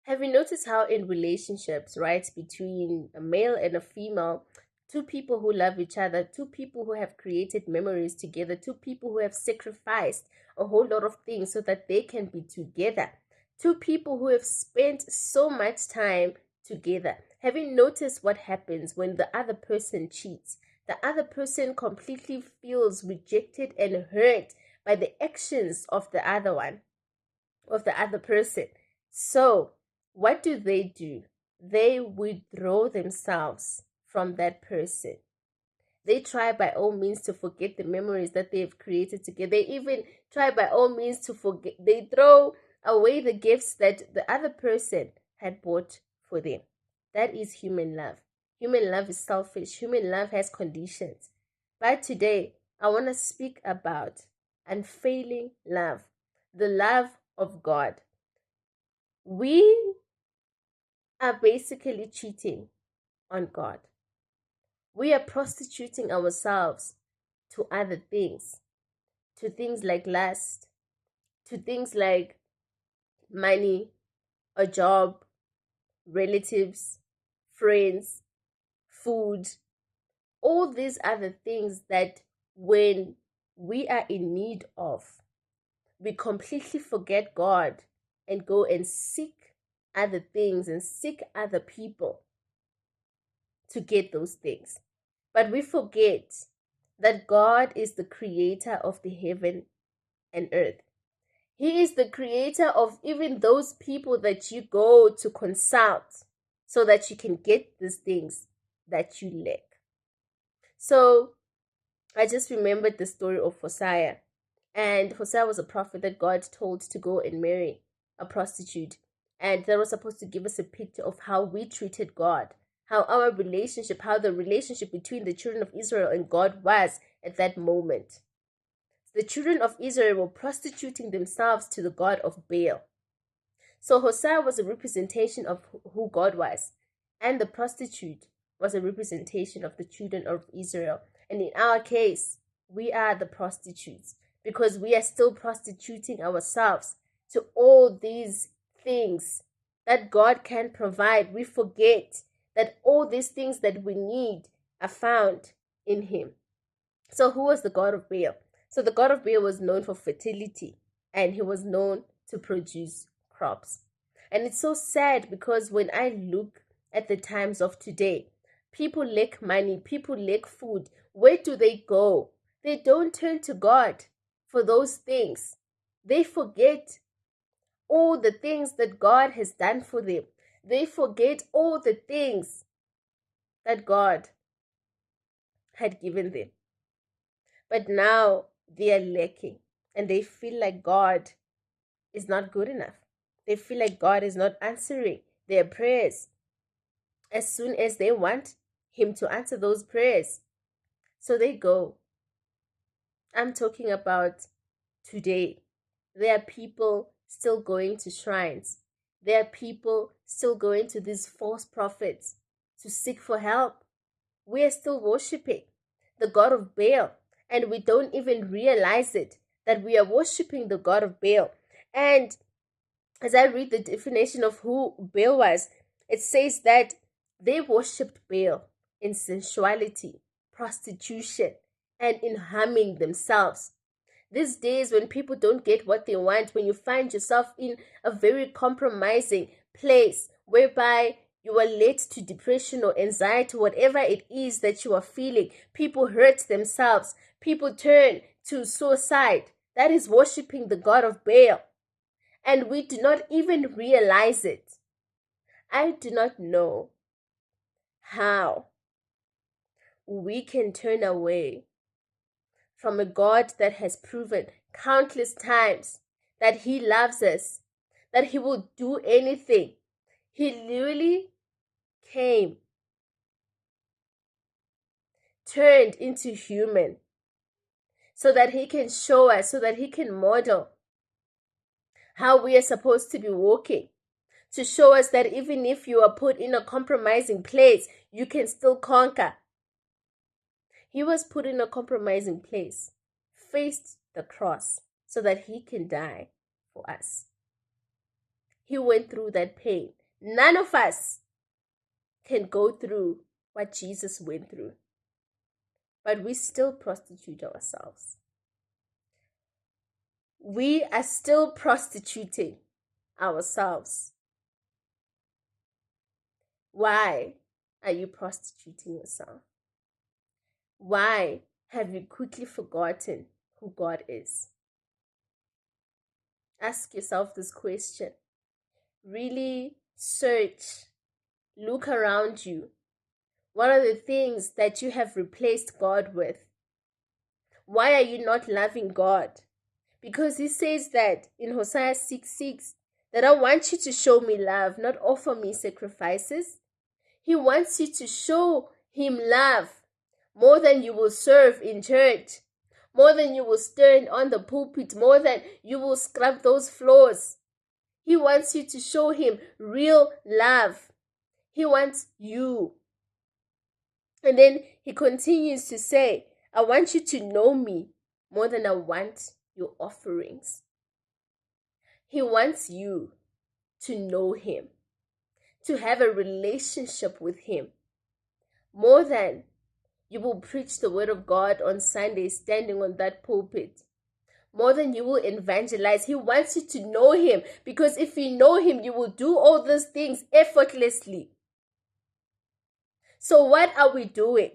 Have you noticed how in relationships, right, between a male and a female, two people who love each other, two people who have created memories together, two people who have sacrificed a whole lot of things so that they can be together, two people who have spent so much time together. Have you noticed what happens when the other person cheats? The other person completely feels rejected and hurt by the actions of the other one, of the other person. So, what do? They withdraw themselves from that person. They try by all means to forget the memories that they've created together. They even try by all means to forget, they throw away the gifts that the other person had bought for them. That is human love. Human love is selfish. Human love has conditions. But today, I want to speak about unfailing love, the love of God. We are basically cheating on God. We are prostituting ourselves to other things, to things like lust, to things like money, a job, relatives, friends, food, all these other things that when we are in need of, we completely forget God and go and seek other things and seek other people to get those things. But we forget that God is the creator of the heaven and earth. He is the creator of even those people that you go to consult so that you can get these things that you lack. So I just remembered the story of Hosea. And Hosea was a prophet that God told to go and marry a prostitute. And that was supposed to give us a picture of how we treated God, how the relationship between the children of Israel and God was at that moment. The children of Israel were prostituting themselves to the god of Baal. So Hosea was a representation of who God was, and the prostitute was a representation of the children of Israel. And in our case, we are the prostitutes because we are still prostituting ourselves to all these things that God can provide. We forget that all these things that we need are found in Him. So, who was the god of Baal? So, the god of Baal was known for fertility and he was known to produce crops. And it's so sad because when I look at the times of today, people lack money, people lack food. Where do they go? They don't turn to God for those things. They forget all the things that God has done for them. They forget all the things that God had given them. But now they are lacking and they feel like God is not good enough. They feel like God is not answering their prayers as soon as they want Him to answer those prayers. So they go. I'm talking about today. There are people still going to shrines. There are people still going to these false prophets to seek for help. We are still worshiping the god of Baal, and we don't even realize it, that we are worshiping the god of Baal. And as I read the definition of who Baal was, it says that they worshipped Baal in sensuality, prostitution, and in harming themselves. These days, when people don't get what they want, when you find yourself in a very compromising place whereby you are led to depression or anxiety, whatever it is that you are feeling, people hurt themselves, people turn to suicide. That is worshiping the god of Baal. And we do not even realize it. I do not know how we can turn away from a God that has proven countless times that He loves us, that He will do anything. He literally came, turned into human, so that He can show us, so that He can model how we are supposed to be walking, to show us that even if you are put in a compromising place, you can still conquer. He was put in a compromising place, faced the cross so that He can die for us. He went through that pain. None of us can go through what Jesus went through, but we still prostitute ourselves. We are still prostituting ourselves. Why are you prostituting yourself? Why have you quickly forgotten who God is? Ask yourself this question. Really search, look around you. What are the things that you have replaced God with? Why are you not loving God? Because he says that in Hosea 6:6, that I want you to show me love, not offer me sacrifices. He wants you to show him love more than you will serve in church, more than you will stand on the pulpit, more than you will scrub those floors. He wants you to show him real love. He wants you. And then he continues to say, I want you to know me more than I want your offerings. He wants you to know him, to have a relationship with him, more than you will preach the word of God on Sunday standing on that pulpit, more than you will evangelize. He wants you to know him, because if you know him, you will do all these things effortlessly. So what are we doing?